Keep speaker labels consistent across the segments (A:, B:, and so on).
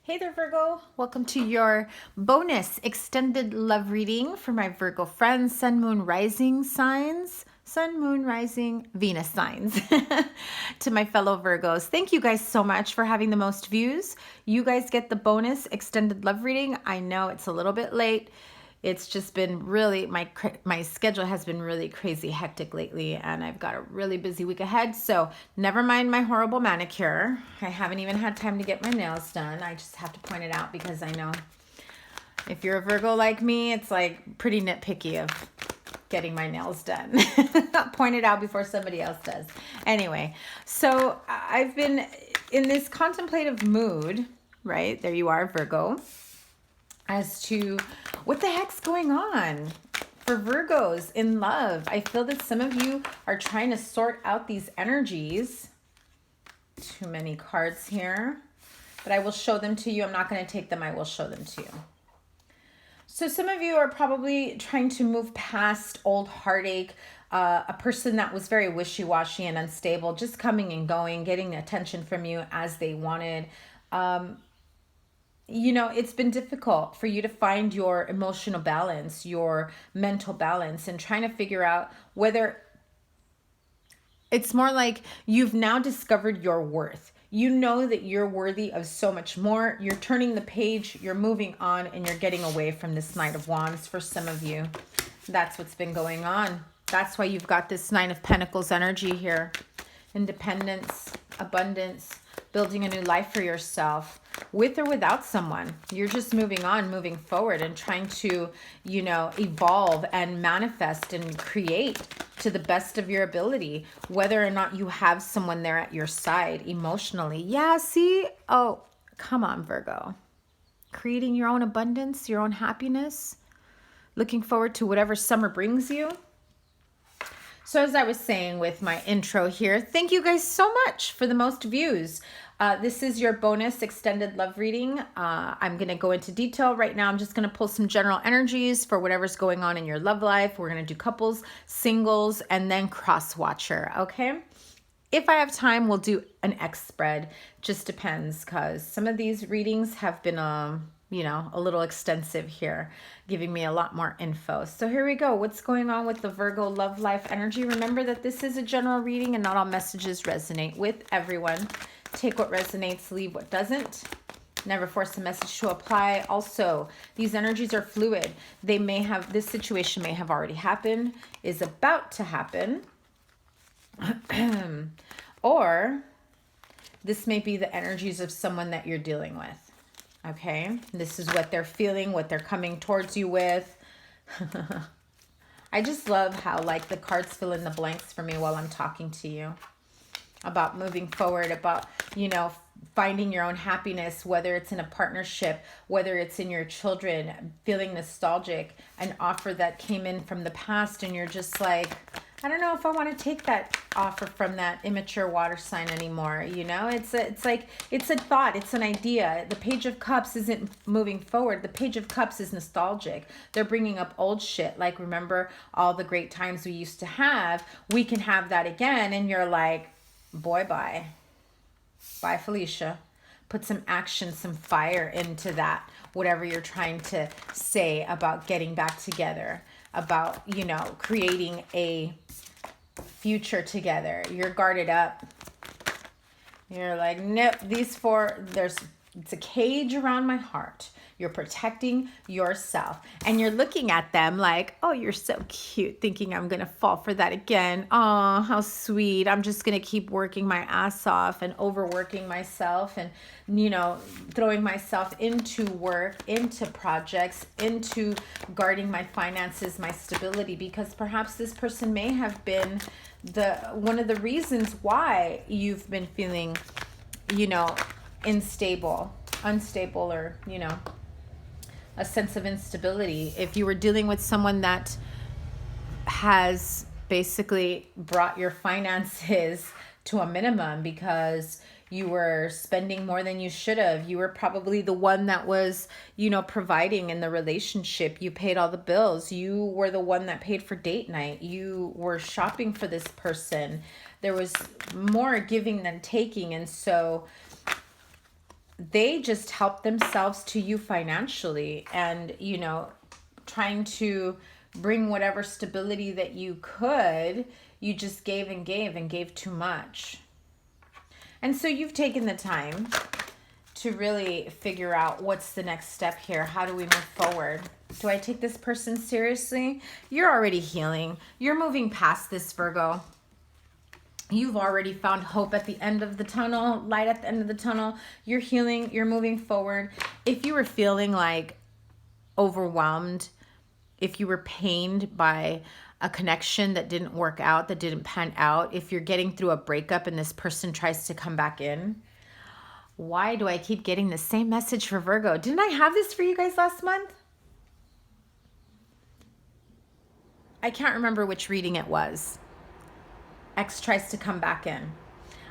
A: Hey there, Virgo. Welcome to your bonus extended love reading for my Virgo friends, Sun, Moon, Rising signs, Sun, Moon, Rising, Venus signs. To my fellow Virgos, thank you guys so much for having the most views. You guys get the bonus extended love reading. I know it's a little bit late. It's just been really, my schedule has been really crazy hectic lately, and I've got a really busy week ahead. So never mind my horrible manicure. I haven't even had time to get my nails done. I just have to point it out because I know if you're a Virgo like me, it's like pretty nitpicky of getting my nails done. Point it out before somebody else does. Anyway, so I've been in this contemplative mood, right? There you are, Virgo, as to what the heck's going on for Virgos in love. I feel that some of you are trying to sort out these energies. Too many cards here, but I will show them to you. I'm not going to take them. I will show them to you. So some of you are probably trying to move past old heartache, a person that was very wishy-washy and unstable, just coming and going, getting attention from you as they wanted. It's been difficult for you to find your emotional balance, your mental balance, and trying to figure out whether it's more like you've now discovered your worth. You know that you're worthy of so much more. You're turning the page, you're moving on, and you're getting away from this Knight of Wands for some of you. That's what's been going on. That's why you've got this Nine of Pentacles energy here. Independence, abundance, building a new life for yourself, with or without someone. You're just moving on, moving forward, and trying to, evolve and manifest and create to the best of your ability, whether or not you have someone there at your side emotionally. Yeah, see? Oh, come on, Virgo. Creating your own abundance, your own happiness, looking forward to whatever summer brings you. So as I was saying with my intro here, thank you guys so much for the most views. This is your bonus extended love reading. I'm going to go into detail right now. I'm just going to pull some general energies for whatever's going on in your love life. We're going to do couples, singles, and then Crosswatcher, okay? If I have time, we'll do an X spread. Just depends, because some of these readings have been a little extensive here, giving me a lot more info. So here we go. What's going on with the Virgo love life energy? Remember that this is a general reading and not all messages resonate with everyone. Take what resonates, leave what doesn't. Never force a message to apply. Also, these energies are fluid. This situation may have already happened, is about to happen, or this may be the energies of someone that you're dealing with. Okay, this is what they're feeling, what they're coming towards you with. I just love how the cards fill in the blanks for me while I'm talking to you about moving forward, about, finding your own happiness, whether it's in a partnership, whether it's in your children, feeling nostalgic, an offer that came in from the past, and you're just like, I don't know if I want to take that offer from that immature water sign anymore. It's a thought, it's an idea. The Page of Cups isn't moving forward. The Page of Cups is nostalgic. They're bringing up old shit. Like, remember all the great times we used to have? We can have that again. And you're like, boy, bye. Bye, Felicia. Put some action, some fire into that. Whatever you're trying to say about getting back together, about, creating a future together. You're guarded up. You're like, nope, it's a cage around my heart. You're protecting yourself. And you're looking at them like, oh, you're so cute, thinking I'm going to fall for that again. Oh, how sweet. I'm just going to keep working my ass off and overworking myself and, throwing myself into work, into projects, into guarding my finances, my stability, because perhaps this person may have been one of the reasons why you've been feeling, unstable, or, a sense of instability. If you were dealing with someone that has basically brought your finances to a minimum because you were spending more than you should have. You were probably the one that was, providing in the relationship. You paid all the bills. You were the one that paid for date night. You were shopping for this person. There was more giving than taking. And so they just helped themselves to you financially, and, you know, trying to bring whatever stability that you could, you just gave and gave and gave too much. And so you've taken the time to really figure out what's the next step here. How do we move forward? Do I take this person seriously? You're already healing. You're moving past this, Virgo. You've already found hope at the end of the tunnel, light at the end of the tunnel. You're healing. You're moving forward. If you were feeling like overwhelmed, if you were pained by a connection that didn't work out, that didn't pan out, if you're getting through a breakup and this person tries to come back in, why do I keep getting the same message for Virgo? Didn't I have this for you guys last month? I can't remember which reading it was. X tries to come back in.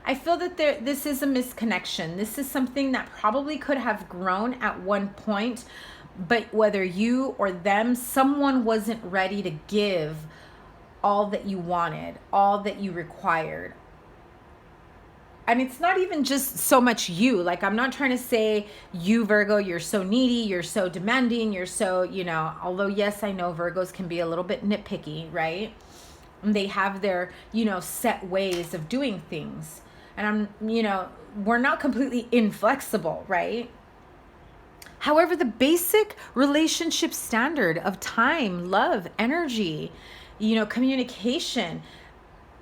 A: I feel that this is a misconnection. This is something that probably could have grown at one point, but whether you or them, someone wasn't ready to give all that you wanted, all that you required. And it's not even just so much you. Like, I'm not trying to say you, Virgo, you're so needy, you're so demanding, you're so, you know, although yes, I know Virgos can be a little bit nitpicky, right? And they have their, you know, set ways of doing things. And I'm, you know, we're not completely inflexible, right? However, the basic relationship standard of time, love, energy, you know, communication,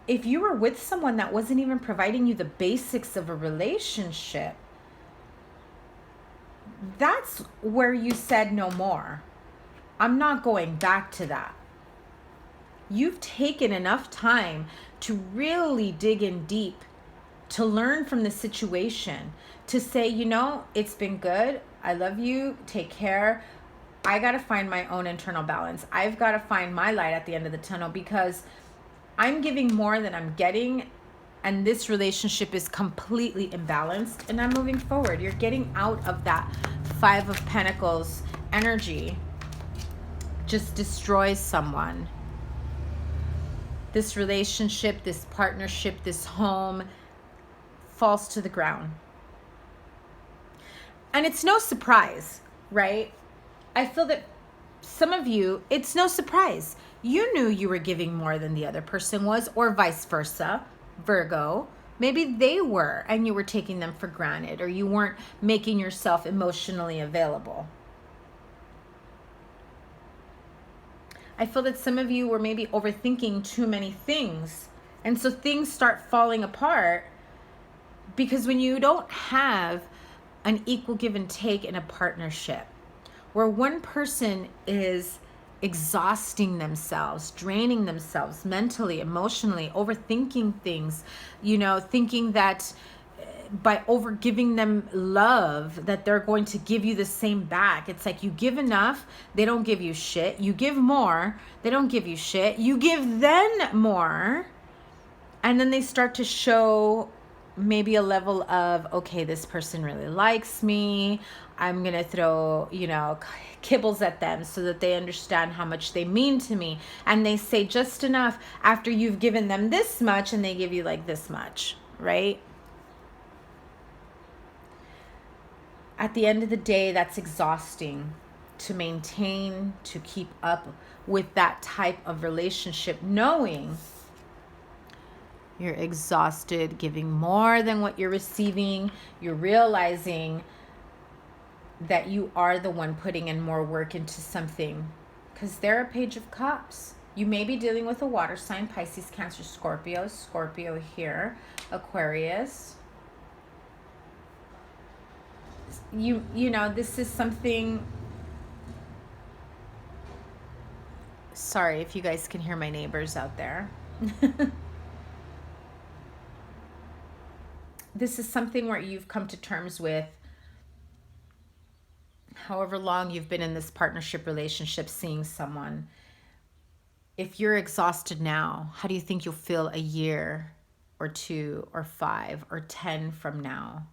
A: if you were with someone that wasn't even providing you the basics of a relationship, that's where you said no more. I'm not going back to that. You've taken enough time to really dig in deep, to learn from the situation, to say, you know, it's been good. I love you. Take care. I got to find my own internal balance. I've got to find my light at the end of the tunnel, because I'm giving more than I'm getting, and this relationship is completely imbalanced, and I'm moving forward. You're getting out of that Five of Pentacles energy. Just destroys someone. This relationship, this partnership, this home falls to the ground. And it's no surprise, right? I feel that some of you, it's no surprise. You knew you were giving more than the other person was, or vice versa, Virgo. Maybe they were, and you were taking them for granted, or you weren't making yourself emotionally available. I feel that some of you were maybe overthinking too many things. And so things start falling apart, because when you don't have an equal give and take in a partnership, where one person is exhausting themselves, draining themselves mentally, emotionally, overthinking things, you know, thinking that by over giving them love that they're going to give you the same back. It's like, you give enough, they don't give you shit. You give more, they don't give you shit. You give them more, and then they start to show maybe a level of, okay, this person really likes me. I'm going to throw, you know, kibbles at them so that they understand how much they mean to me. And they say just enough after you've given them this much, and they give you like this much, right? At the end of the day, that's exhausting to maintain, to keep up with that type of relationship, knowing you're exhausted, giving more than what you're receiving. You're realizing that you are the one putting in more work into something, because they're a Page of Cups. You may be dealing with a water sign, Pisces, Cancer, Scorpio. Scorpio here, Aquarius. You know, this is something. Sorry if you guys can hear my neighbors out there. This is something where you've come to terms with, however long you've been in this partnership relationship, seeing someone. If you're exhausted now, how do you think you'll feel a year or 2 or 5 or 10 from now?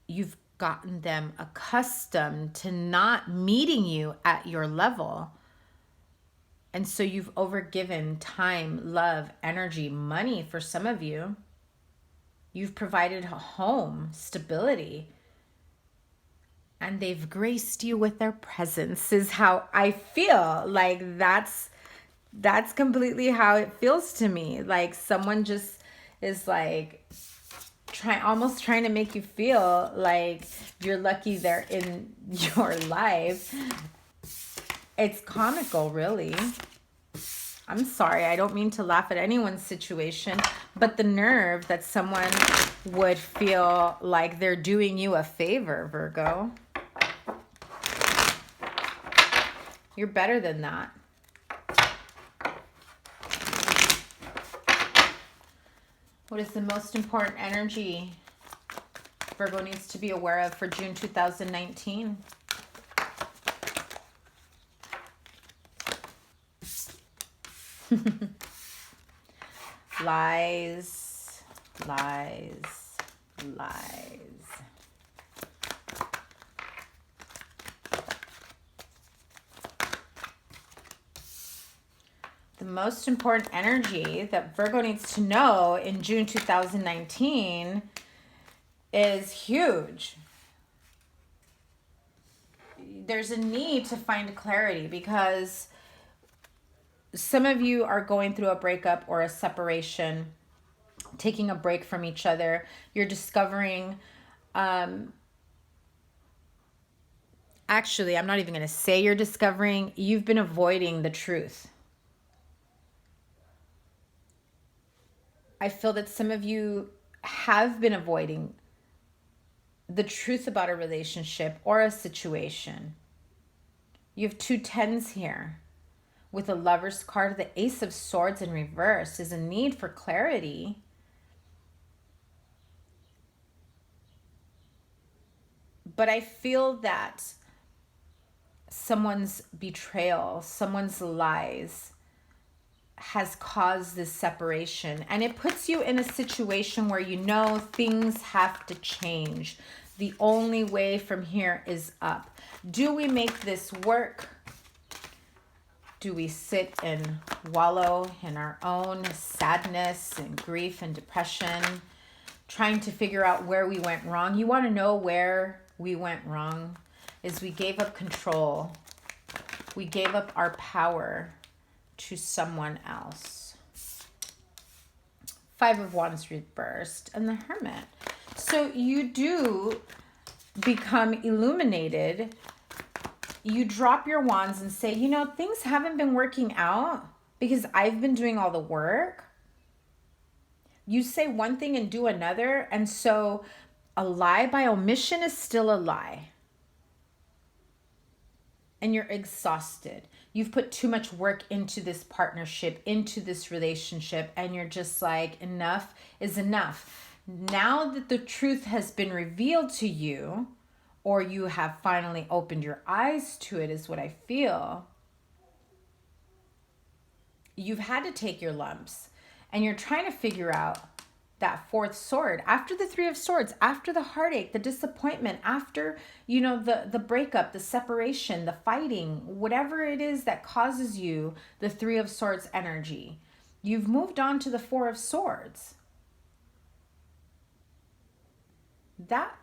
A: You've gotten them accustomed to not meeting you at your level. And so you've overgiven time, love, energy, money for some of you. You've provided a home, stability. And they've graced you with their presence is how I feel. Like that's completely how it feels to me. Like someone just is like almost trying to make you feel like you're lucky they're in your life. It's comical, really. I'm sorry, I don't mean to laugh at anyone's situation, but the nerve that someone would feel like they're doing you a favor, Virgo. You're better than that. What is the most important energy Virgo needs to be aware of for June 2019? Lies, lies, lies. The most important energy that Virgo needs to know in June 2019 is huge. There's a need to find clarity because some of you are going through a breakup or a separation, taking a break from each other. You're discovering, actually, I'm not even going to say you're discovering, you've been avoiding the truth. I feel that some of you have been avoiding the truth about a relationship or a situation. You have 2 tens here. With a Lover's card, the Ace of Swords in reverse is a need for clarity. But I feel that someone's betrayal, someone's lies has caused this separation. And it puts you in a situation where you know things have to change. The only way from here is up. Do we make this work? Do we sit and wallow in our own sadness and grief and depression, trying to figure out where we went wrong? You want to know where we went wrong? Is we gave up control. We gave up our power to someone else. 5 of Wands reversed and the Hermit. So you do become illuminated. You drop your wands and say, you know, things haven't been working out because I've been doing all the work. You say one thing and do another. And so a lie by omission is still a lie. And you're exhausted. You've put too much work into this partnership, into this relationship, and you're just like, enough is enough. Now that the truth has been revealed to you, or you have finally opened your eyes to it, is what I feel. You've had to take your lumps, and you're trying to figure out that 4th sword after the 3 of swords, after the heartache, the disappointment, after, you know, the breakup, the separation, the fighting, whatever it is that causes you the 3 of swords energy. You've moved on to the 4 of swords.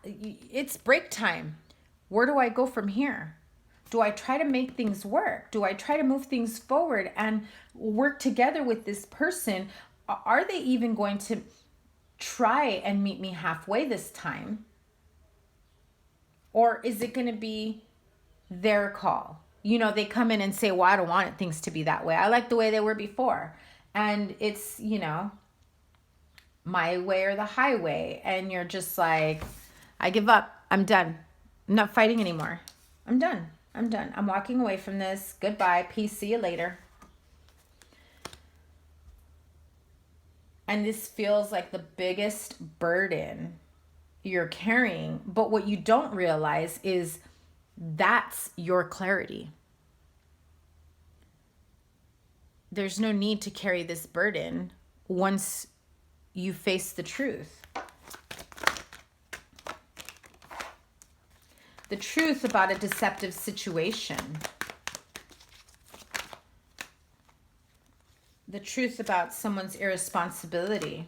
A: It's break time. Where do I go from here? Do I try to make things work? Do I try to move things forward and work together with this person? Are they even going to try and meet me halfway this time? Or is it going to be their call? You know, they come in and say, well, I don't want things to be that way. I like the way they were before. And it's, you know, my way or the highway. And you're just like, I give up. I'm done. I'm not fighting anymore. I'm done. I'm done. I'm walking away from this. Goodbye. Peace. See you later. And this feels like the biggest burden you're carrying. But what you don't realize is that's your clarity. There's no need to carry this burden once you face the truth. The truth about a deceptive situation. The truth about someone's irresponsibility.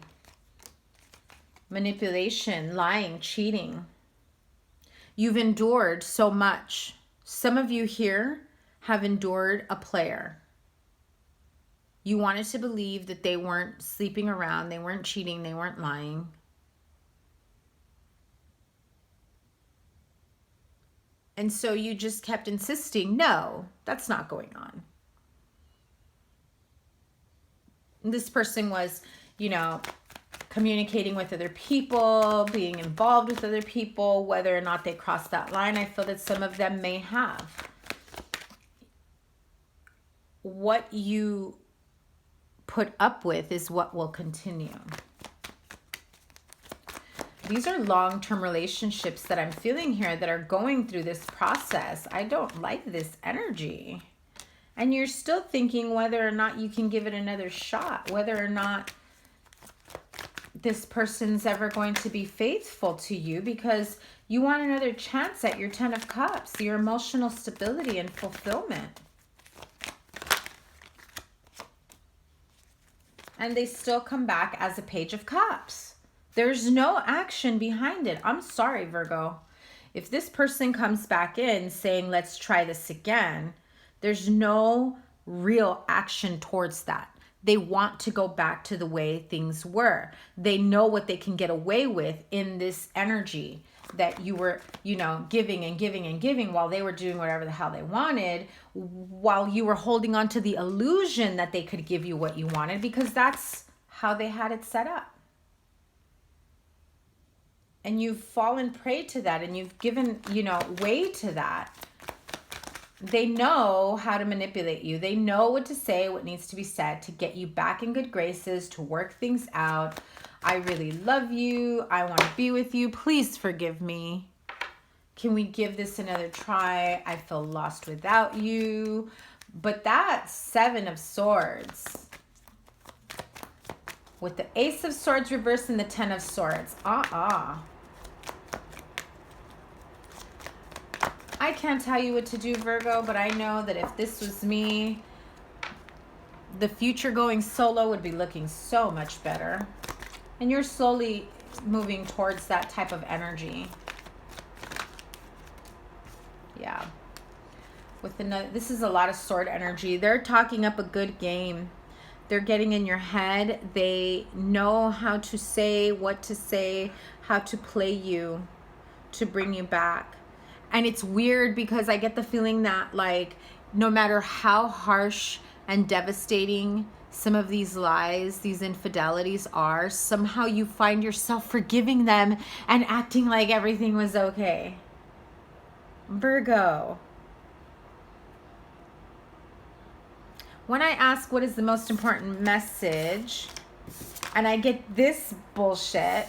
A: manipulation, lying, cheating. You've endured so much. Some of you here have endured a player. You wanted to believe that they weren't sleeping around, they weren't cheating, they weren't lying. And so you just kept insisting, no, that's not going on. And this person was, you know, communicating with other people, being involved with other people, whether or not they crossed that line. I feel that some of them may have. What you put up with is what will continue. These are long-term relationships that I'm feeling here that are going through this process. I don't like this energy. And you're still thinking whether or not you can give it another shot, whether or not this person's ever going to be faithful to you, because you want another chance at your 10 of Cups, your emotional stability and fulfillment. And they still come back as a Page of Cups. There's no action behind it. I'm sorry, Virgo. If this person comes back in saying, let's try this again, there's no real action towards that. They want to go back to the way things were. They know what they can get away with in this energy that you were, you know, giving and giving and giving while they were doing whatever the hell they wanted, while you were holding on to the illusion that they could give you what you wanted, because that's how they had it set up. And you've fallen prey to that, and you've given, you know, way to that. They know how to manipulate you. They know what to say, what needs to be said to get you back in good graces, to work things out. I really love you. I want to be with you. Please forgive me. Can we give this another try? I feel lost without you. But that 7 of Swords with the Ace of Swords reversed and the 10 of Swords. I can't tell you what to do, Virgo, but I know that if this was me, the future going solo would be looking so much better. And you're slowly moving towards that type of energy. Yeah. With another, this is a lot of sword energy. They're talking up a good game. They're getting in your head. They know how to say, what to say, how to play you to bring you back. And it's weird because I get the feeling that, like, no matter how harsh and devastating some of these lies, these infidelities are, somehow you find yourself forgiving them and acting like everything was okay. Virgo. When I ask what is the most important message, and I get this bullshit,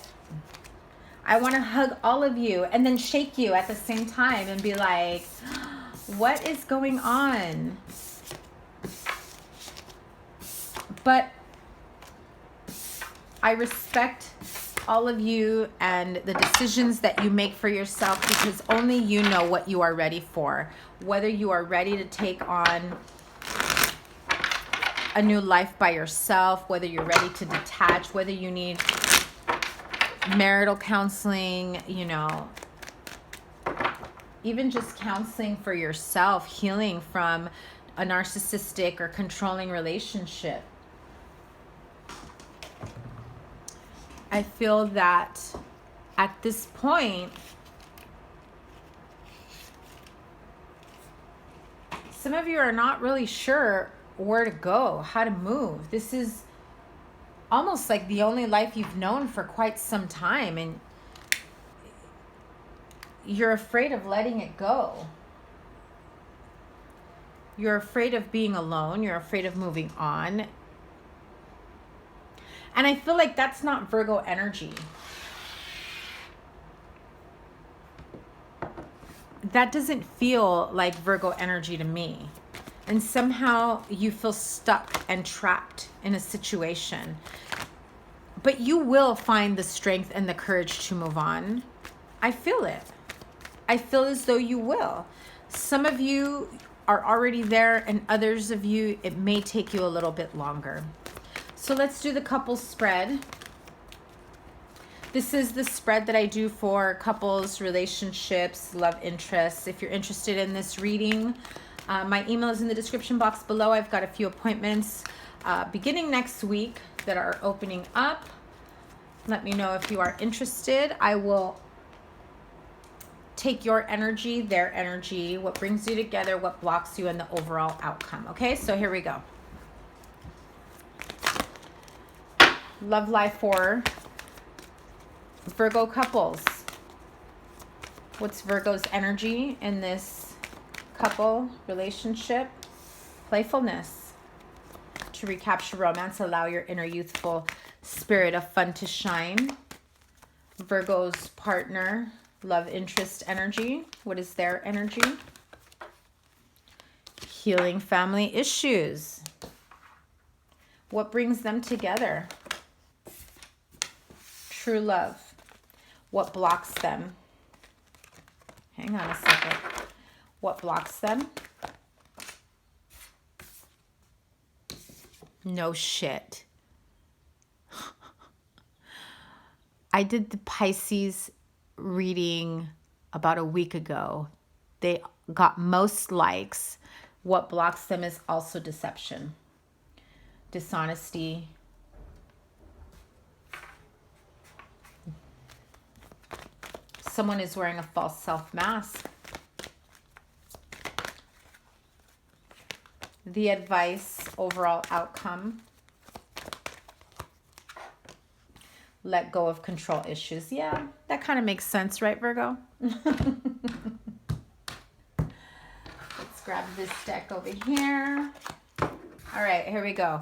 A: I want to hug all of you and then shake you at the same time and be like, what is going on? But I respect all of you and the decisions that you make for yourself, because only you know what you are ready for. Whether you are ready to take on a new life by yourself, whether you're ready to detach, whether you need marital counseling, you know, even just counseling for yourself, healing from a narcissistic or controlling relationship. I feel that at this point, some of you are not really sure where to go, how to move. This is almost like the only life you've known for quite some time, and you're afraid of letting it go. You're afraid of being alone. You're afraid of moving on. And I feel like that's not Virgo energy. That doesn't feel like Virgo energy to me. And somehow you feel stuck and trapped in a situation. But you will find the strength and the courage to move on. I feel it. I feel as though you will. Some of you are already there, and others of you, it may take you a little bit longer. So let's do the couple spread. This is the spread that I do for couples, relationships, love interests. If you're interested in this reading, my email is in the description box below. I've got a few appointments beginning next week that are opening up. Let me know if you are interested. I will take your energy, their energy, what brings you together, what blocks you, and the overall outcome. Okay, so here we go. Love life for Virgo couples. What's Virgo's energy in this couple relationship? Playfulness. To recapture romance, allow your inner youthful spirit of fun to shine. Virgo's partner, love interest energy. What is their energy? Healing family issues. What brings them together? True love. What blocks them? Hang on a second. What blocks them? No shit. I did the Pisces reading about a week ago. They got most likes. What blocks them is also deception, dishonesty, someone is wearing a false self mask. The advice, overall outcome. Let go of control issues. Yeah, that kind of makes sense, right, Virgo? Let's grab this deck over here. All right, here we go.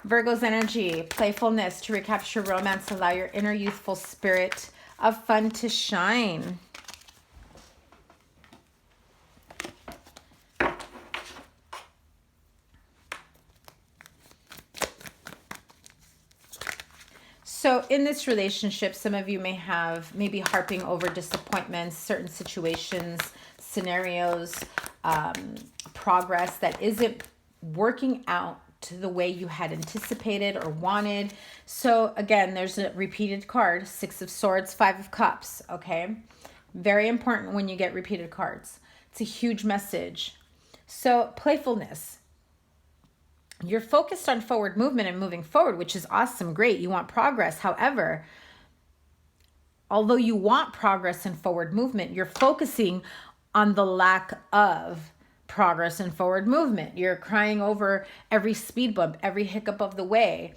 A: Virgo's energy, playfulness to recapture romance, allow your inner youthful spirit of fun to shine. So in this relationship, some of you may have maybe harping over disappointments, certain situations, scenarios, progress that isn't working out to the way you had anticipated or wanted. So again, there's a repeated card, 6 of Swords, 5 of Cups, okay? Very important when you get repeated cards. It's a huge message. So playfulness. You're focused on forward movement and moving forward, which is awesome, great. You want progress. However, although you want progress and forward movement, you're focusing on the lack of progress and forward movement. You're crying over every speed bump, every hiccup of the way.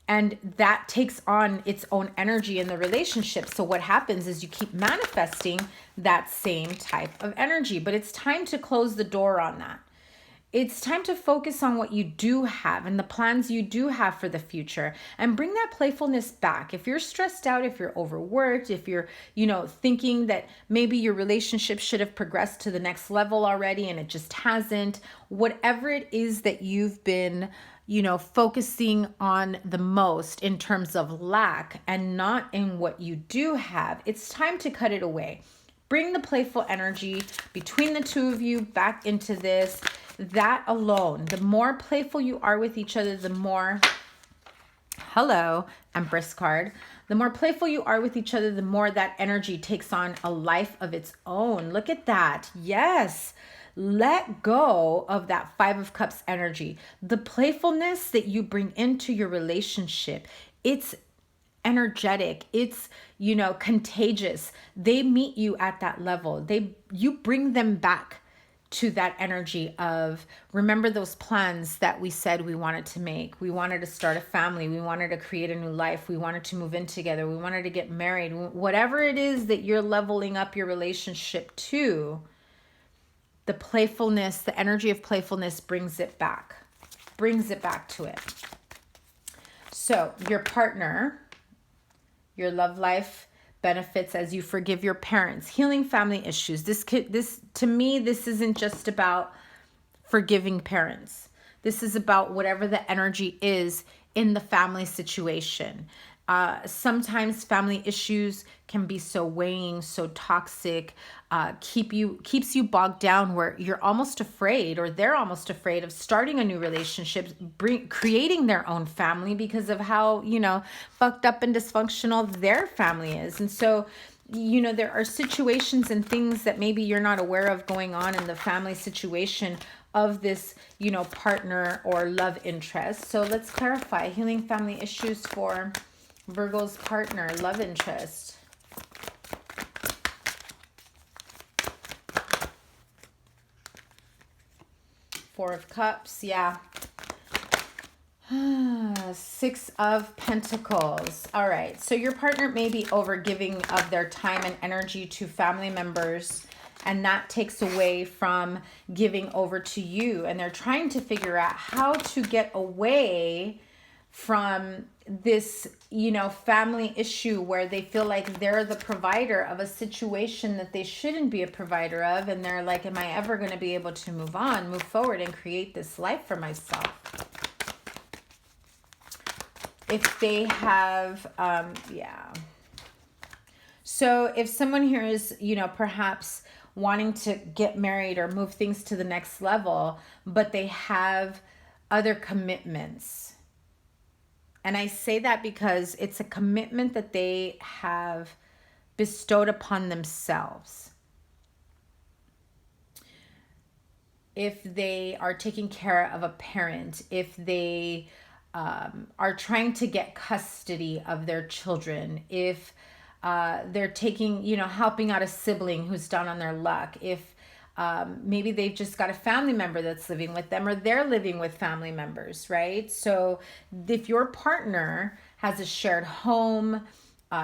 A: And that takes on its own energy in the relationship. So what happens is you keep manifesting that same type of energy. But it's time to close the door on that. It's time to focus on what you do have and the plans you do have for the future and bring that playfulness back. If you're stressed out, if you're overworked, if you're, thinking that maybe your relationship should have progressed to the next level already and it just hasn't, whatever it is that you've been, focusing on the most in terms of lack and not in what you do have, it's time to cut it away. Bring the playful energy between the two of you back into this. That alone, the more playful you are with each other, the more, hello, Empress card, the more playful you are with each other, the more that energy takes on a life of its own. Look at that. Yes. Let go of that 5 of Cups energy. The playfulness that you bring into your relationship, it's energetic, it's contagious. They meet you at that level. You bring them back to that energy of, remember those plans that we said we wanted to make. We wanted to start a family. We wanted to create a new life. We wanted to move in together. We wanted to get married. Whatever it is that you're leveling up your relationship to, the playfulness, the energy of playfulness brings it back to it. So your partner, your love life benefits as you forgive your parents, healing family issues. This to me, this isn't just about forgiving parents. This is about whatever the energy is in the family situation. Sometimes family issues can be so weighing, so toxic, keeps you bogged down where you're almost afraid, or they're almost afraid of starting a new relationship, creating their own family because of how, fucked up and dysfunctional their family is. And so, there are situations and things that maybe you're not aware of going on in the family situation of this, partner or love interest. So let's clarify healing family issues for Virgo's partner, love interest. Four of Cups, yeah. Six of Pentacles. All right, so your partner may be overgiving of their time and energy to family members, and that takes away from giving over to you. And they're trying to figure out how to get away from this, family issue where they feel like they're the provider of a situation that they shouldn't be a provider of. And they're like, am I ever going to be able to move forward and create this life for myself? If they have, So if someone here is, perhaps wanting to get married or move things to the next level, but they have other commitments. And I say that because it's a commitment that they have bestowed upon themselves. If they are taking care of a parent, if they are trying to get custody of their children, if they're taking, helping out a sibling who's down on their luck, if maybe they've just got a family member that's living with them, or they're living with family members, right? So if your partner has a shared home,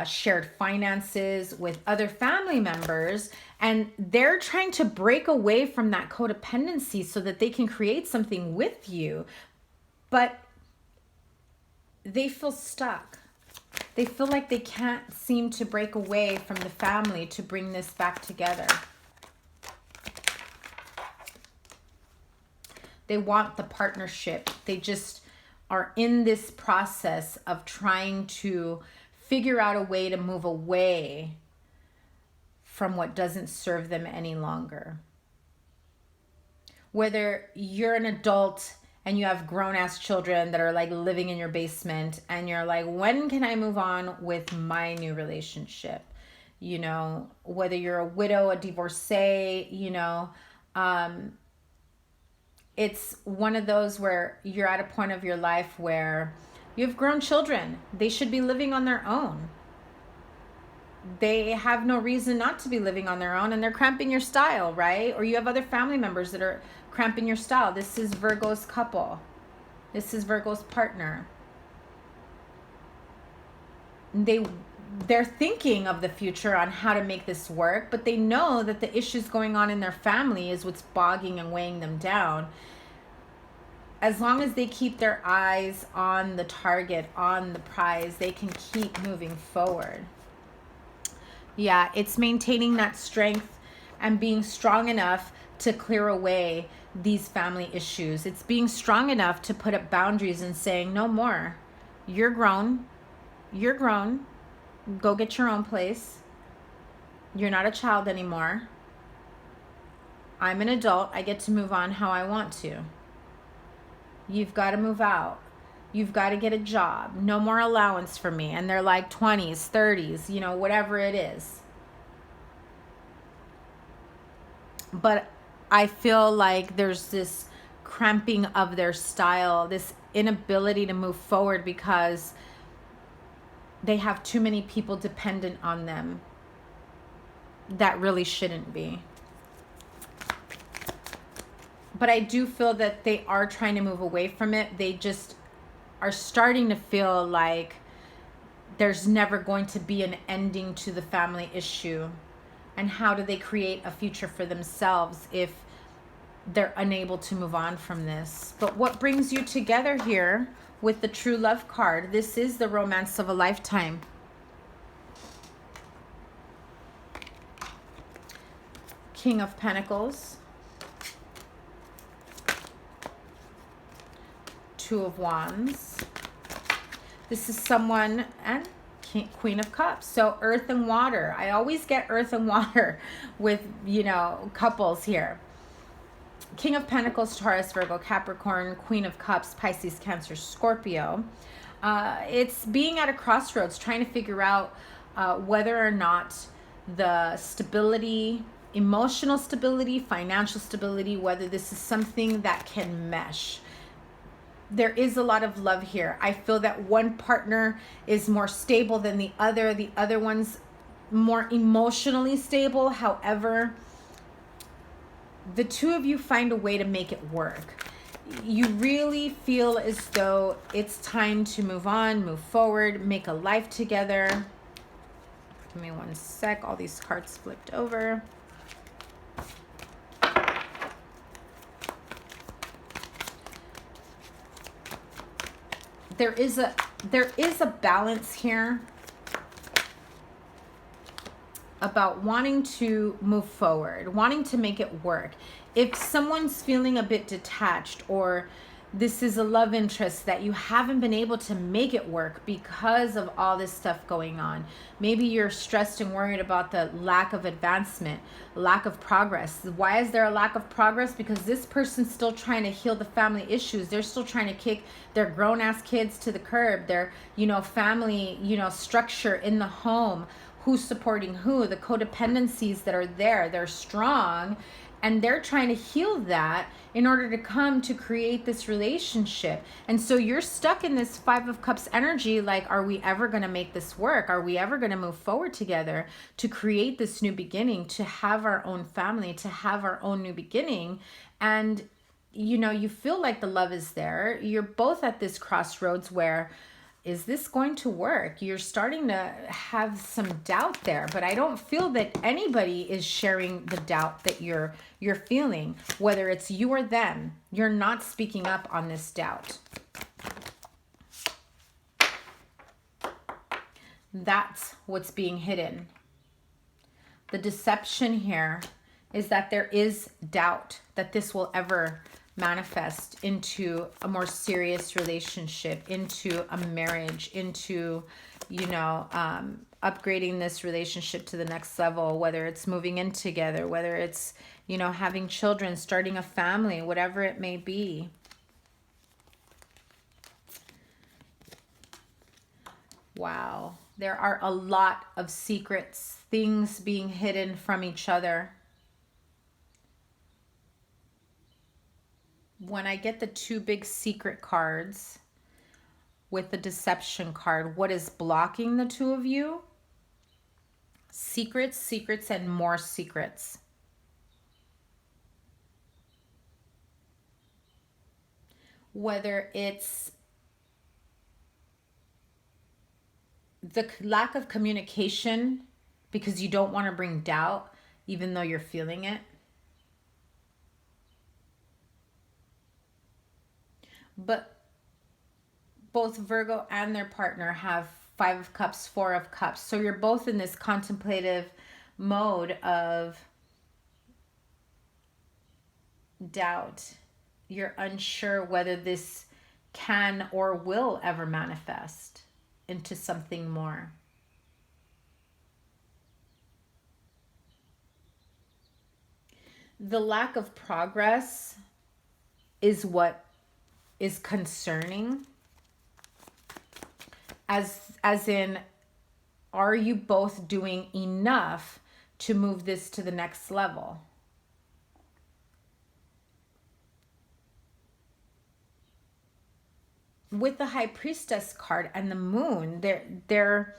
A: shared finances with other family members, and they're trying to break away from that codependency so that they can create something with you, but they feel stuck. They feel like they can't seem to break away from the family to bring this back together. They want the partnership. They just are in this process of trying to figure out a way to move away from what doesn't serve them any longer. Whether you're an adult and you have grown-ass children that are like living in your basement, and you're like, when can I move on with my new relationship? Whether you're a widow, a divorcee, it's one of those where you're at a point of your life where you have grown children. They should be living on their own. They have no reason not to be living on their own, and they're cramping your style, right? Or you have other family members that are cramping your style. This is Virgo's couple. This is Virgo's partner. They're thinking of the future on how to make this work, but they know that the issues going on in their family is what's bogging and weighing them down. As long as they keep their eyes on the target, on the prize, they can keep moving forward. Yeah, it's maintaining that strength and being strong enough to clear away these family issues. It's being strong enough to put up boundaries and saying, no more. You're grown. You're grown. Go get your own place. You're not a child anymore. I'm an adult. I get to move on how I want to. You've got to move out. You've got to get a job. No more allowance for me. And they're like 20s, 30s, whatever it is. But I feel like there's this cramping of their style, this inability to move forward because they have too many people dependent on them that really shouldn't be. But I do feel that they are trying to move away from it. They just are starting to feel like there's never going to be an ending to the family issue. And how do they create a future for themselves if they're unable to move on from this? But what brings you together here with the true love card? This is the romance of a lifetime. King of Pentacles. Two of Wands. This is someone, and Queen of Cups. So earth and water. I always get earth and water with, you know, couples here. King of Pentacles, Taurus, Virgo, Capricorn, Queen of Cups, Pisces, Cancer, Scorpio. It's being at a crossroads, trying to figure out whether or not the stability, emotional stability, financial stability, whether this is something that can mesh. There is a lot of love here. I feel that one partner is more stable than the other one's more emotionally stable. However, the two of you find a way to make it work. You really feel as though it's time to move on, move forward, make a life together. Give me one sec. All these cards flipped over. There is a balance here about wanting to move forward, wanting to make it work. If someone's feeling a bit detached, or this is a love interest that you haven't been able to make it work because of all this stuff going on. Maybe you're stressed and worried about the lack of advancement, lack of progress. Why is there a lack of progress? Because this person's still trying to heal the family issues. They're still trying to kick their grown-ass kids to the curb. Their, you know, family, you know, structure in the home. Who's supporting who, the codependencies that are there, they're strong, and they're trying to heal that in order to come to create this relationship. And so you're stuck in this Five of Cups energy, like, are we ever going to make this work? Are we ever going to move forward together to create this new beginning, to have our own family, to have our own new beginning? And, you know, you feel like the love is there. You're both at this crossroads where, is this going to work? You're starting to have some doubt there, but I don't feel that anybody is sharing the doubt that you're feeling, whether it's you or them. You're not speaking up on this doubt. That's what's being hidden. The deception here is that there is doubt that this will ever manifest into a more serious relationship, into a marriage, into, you know, upgrading this relationship to the next level, whether it's moving in together, whether it's, you know, having children, starting a family, whatever it may be. Wow. There are a lot of secrets, things being hidden from each other. When I get the two big secret cards with the deception card, what is blocking the two of you? Secrets, secrets, and more secrets. Whether it's the lack of communication because you don't want to bring doubt even though you're feeling it. But both Virgo and their partner have Five of Cups, Four of Cups. So you're both in this contemplative mode of doubt. You're unsure whether this can or will ever manifest into something more. The lack of progress is what is concerning, as in, are you both doing enough to move this to the next level? With the High Priestess card and the Moon, there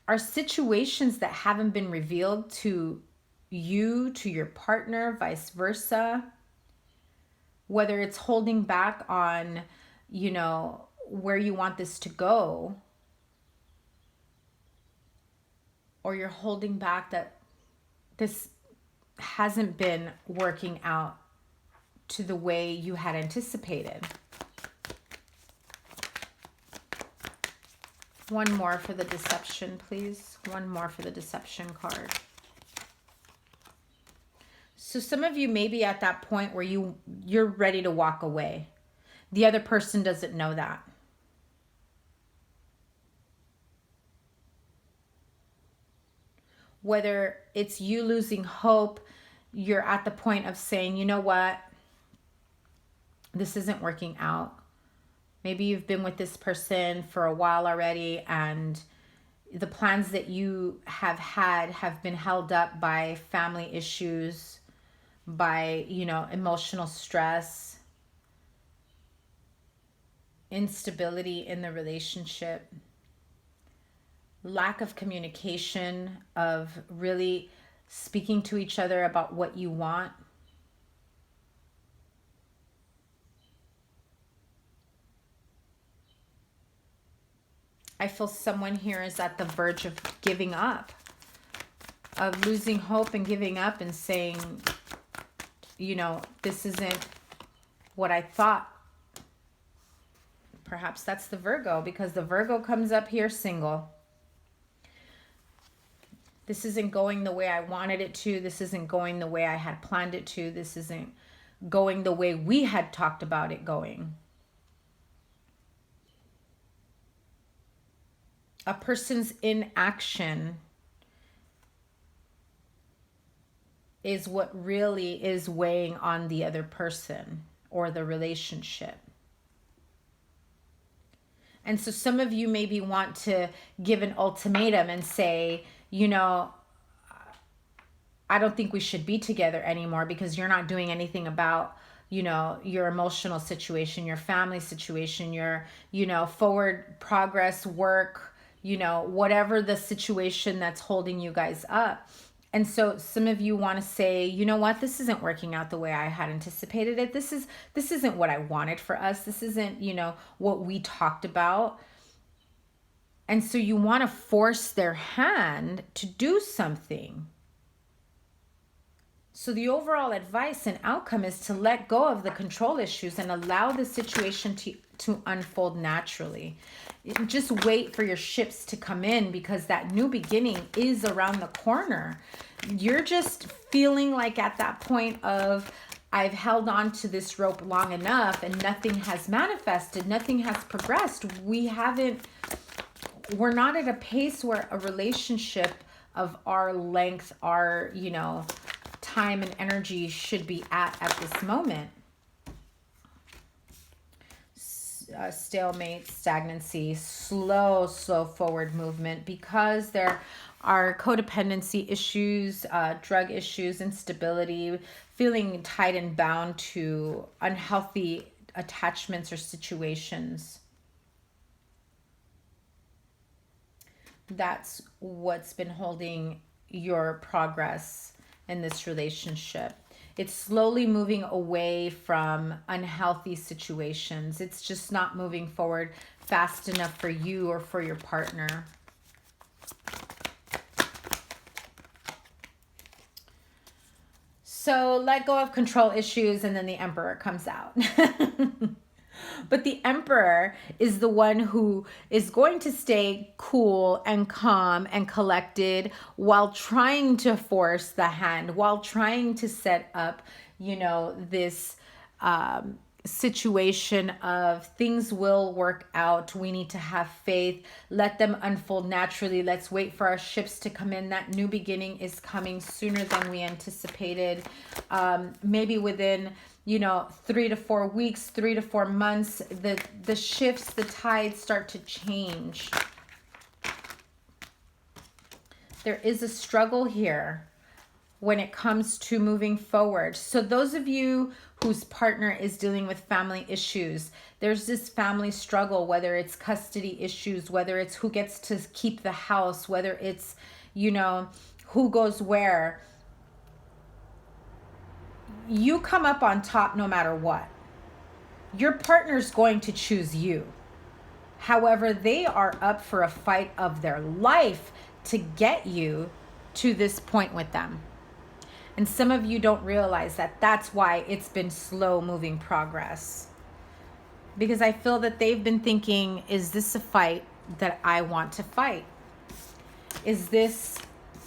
A: are situations that haven't been revealed to you, to your partner, vice versa. Whether it's holding back on, you know, where you want this to go, or you're holding back that this hasn't been working out to the way you had anticipated. One more for the deception, please. One more for the deception card. So some of you may be at that point where you're ready to walk away. The other person doesn't know that. whether it's you losing hope, you're at the point of saying, you know what, this isn't working out. Maybe you've been with this person for a while already, and the plans that you have had have been held up by family issues, by, emotional stress, instability in the relationship, lack of communication, of really speaking to each other about what you want. I feel someone here is at the verge of giving up, of losing hope and giving up and saying, this isn't what I thought. Perhaps that's the Virgo, because the Virgo comes up here single. This isn't going the way I wanted it to. This isn't going the way I had planned it to. This isn't going the way we had talked about it going. A person's inaction is what really is weighing on the other person or the relationship. And so some of you maybe want to give an ultimatum and say, I don't think we should be together anymore because you're not doing anything about, your emotional situation, your family situation, your, forward progress, work, whatever the situation that's holding you guys up. And so some of you want to say, you know what, this isn't working out the way I had anticipated it. This isn't what I wanted for us. This isn't, what we talked about. And so you want to force their hand to do something. So the overall advice and outcome is to let go of the control issues and allow the situation to unfold naturally. Just wait for your ships to come in, because that new beginning is around the corner. You're just feeling like at that point of, I've held on to this rope long enough and nothing has manifested, nothing has progressed. We're not at a pace where a relationship of our length, our, time and energy should be at this moment. Stalemate, stagnancy, slow forward movement, because there are codependency issues, drug issues, instability, feeling tied and bound to unhealthy attachments or situations. That's what's been holding your progress in this relationship. It's slowly moving away from unhealthy situations. It's just not moving forward fast enough for you or for your partner. So let go of control issues, and then the Emperor comes out. But the Emperor is the one who is going to stay cool and calm and collected while trying to force the hand, while trying to set up, this situation of things will work out. We need to have faith. Let them unfold naturally. Let's wait for our ships to come in. That new beginning is coming sooner than we anticipated. Maybe within 3 to 4 weeks, 3 to 4 months, the shifts, the tides start to change. There is a struggle here when it comes to moving forward. So those of you whose partner is dealing with family issues, there's this family struggle, whether it's custody issues, whether it's who gets to keep the house, whether it's, who goes where. You come up on top no matter what. Your partner's going to choose you. However, they are up for a fight of their life to get you to this point with them. And some of you don't realize that that's why it's been slow moving progress. Because I feel that they've been thinking, is this a fight that I want to fight? Is this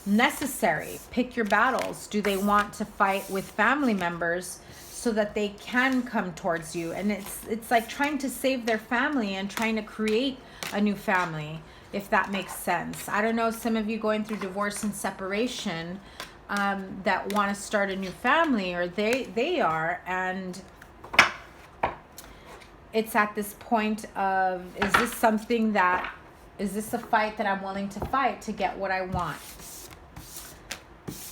A: necessary? Pick your battles. Do they want to fight with family members so that they can come towards you? And it's like trying to save their family and trying to create a new family. if that makes sense. I don't know, some of you going through divorce and separation that want to start a new family, or they are, and it's at this point of, is this a fight that I'm willing to fight to get what I want?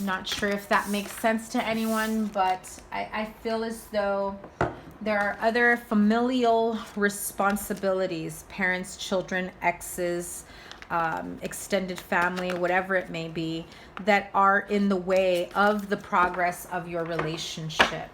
A: Not sure if that makes sense to anyone, but I feel as though there are other familial responsibilities, parents, children, exes, extended family, whatever it may be, that are in the way of the progress of your relationship.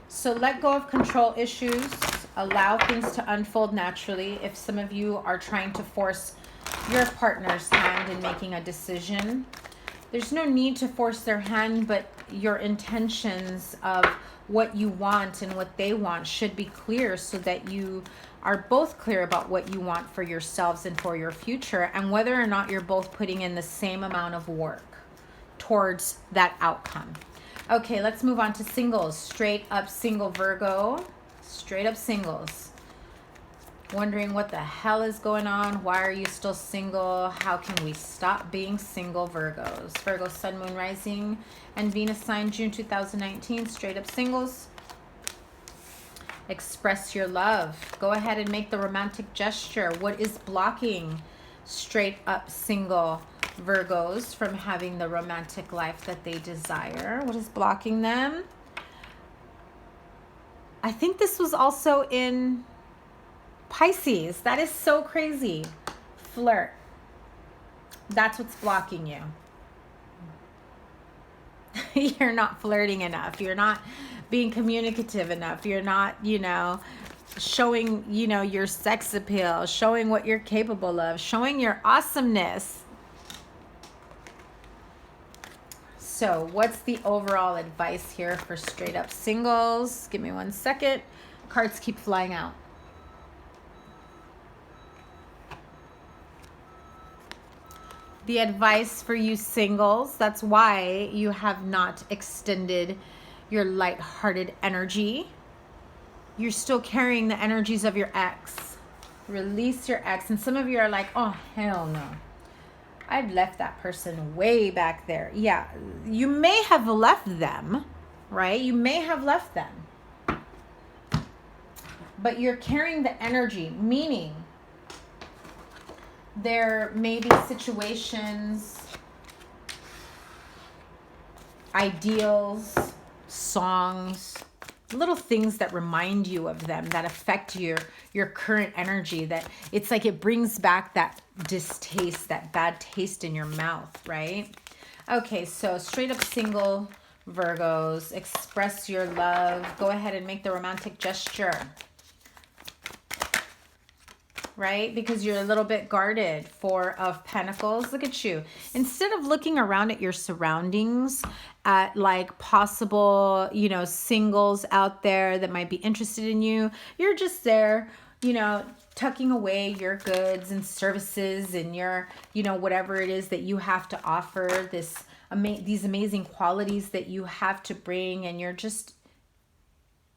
A: So let go of control issues. Allow things to unfold naturally. If some of you are trying to force your partner's hand in making a decision, there's no need to force their hand, but your intentions of what you want and what they want should be clear, so that you are both clear about what you want for yourselves and for your future, and whether or not you're both putting in the same amount of work towards that outcome. Okay, let's move on to singles. Straight up single Virgo. Straight up singles. Wondering what the hell is going on? Why are you still single? How can we stop being single, Virgos? Virgo, Sun, Moon, Rising, and Venus sign, June 2019. Straight up singles. Express your love. Go ahead and make the romantic gesture. What is blocking straight up single Virgos from having the romantic life that they desire? What is blocking them? I think this was also in Pisces. That is so crazy. Flirt. That's what's blocking you. You're not flirting enough. You're not being communicative enough. You're not, showing, your sex appeal, showing what you're capable of, showing your awesomeness. So what's the overall advice here for straight up singles? Give me 1 second. Cards keep flying out. The advice for you singles, that's why you have not extended your lighthearted energy. You're still carrying the energies of your ex. Release your ex. And some of you are like, oh, hell no. I've left that person way back there. Yeah, you may have left them, right? You may have left them. But you're carrying the energy, meaning there may be situations, ideals, songs, little things that remind you of them, that affect your current energy, that it's like it brings back that distaste, that bad taste in your mouth, right? Okay, so straight up single Virgos, express your love. Go ahead and make the romantic gesture, right? Because you're a little bit guarded. Four of Pentacles. Look at you. Instead of looking around at your surroundings, at like possible, singles out there that might be interested in you, you're just there, tucking away your goods and services and your, whatever it is that you have to offer, these amazing qualities that you have to bring, and you're just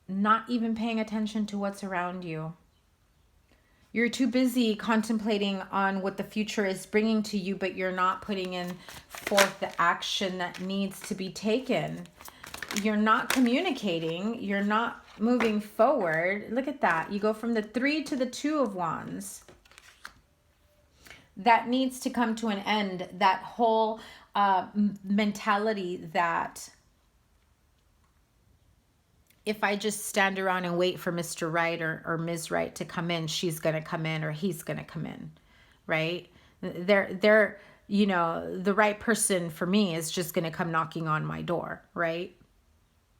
A: not even paying attention to what's around you. You're too busy contemplating on what the future is bringing to you, but you're not putting in forth the action that needs to be taken. You're not communicating. You're not moving forward. Look at that. You go from the 3 to the 2 of Wands. That needs to come to an end. That whole mentality that if I just stand around and wait for Mr. Right or Ms. Right to come in, she's going to come in or he's going to come in, right? They're, the right person for me is just going to come knocking on my door, right?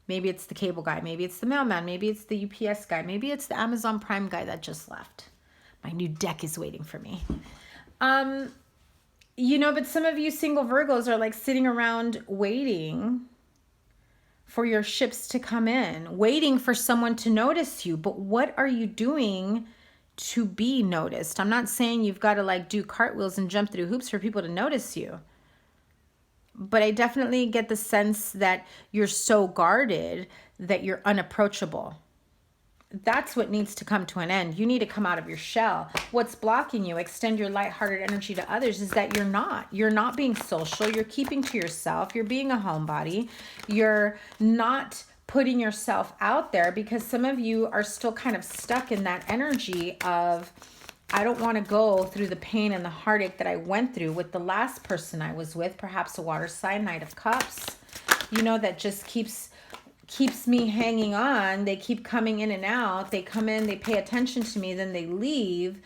A: Maybe it's the cable guy. Maybe it's the mailman. Maybe it's the UPS guy. Maybe it's the Amazon Prime guy that just left. My new deck is waiting for me. But some of you single Virgos are like sitting around waiting for your ships to come in, waiting for someone to notice you. But what are you doing to be noticed? I'm not saying you've got to like do cartwheels and jump through hoops for people to notice you. But I definitely get the sense that you're so guarded that you're unapproachable. That's what needs to come to an end. You need to come out of your shell. What's blocking you, extend your lighthearted energy to others, is that you're not being social. You're keeping to yourself. You're being a homebody. You're not putting yourself out there, because some of you are still kind of stuck in that energy of, I don't want to go through the pain and the heartache that I went through with the last person I was with, perhaps a water sign, Knight of Cups, that just keeps me hanging on. They keep coming in and out. They come in, they pay attention to me, then they leave.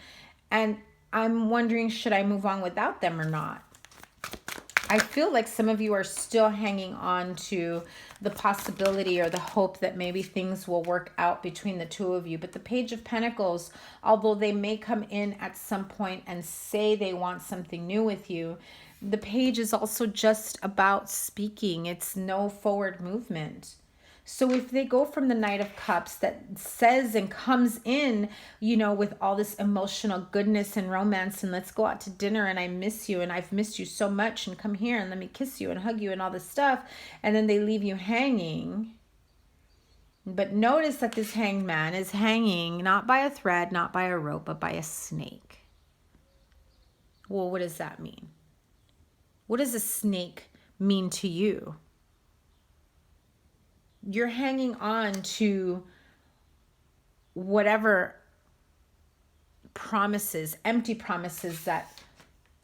A: And I'm wondering, should I move on without them or not? I feel like some of you are still hanging on to the possibility or the hope that maybe things will work out between the two of you. But the Page of Pentacles, although they may come in at some point and say they want something new with you, the page is also just about speaking. It's no forward movement. So if they go from the Knight of Cups that says and comes in, with all this emotional goodness and romance, and let's go out to dinner, and I miss you, and I've missed you so much, and come here and let me kiss you and hug you and all this stuff, and then they leave you hanging. But notice that this Hanged Man is hanging not by a thread, not by a rope, but by a snake. Well, what does that mean? What does a snake mean to you? You're hanging on to whatever promises, empty promises that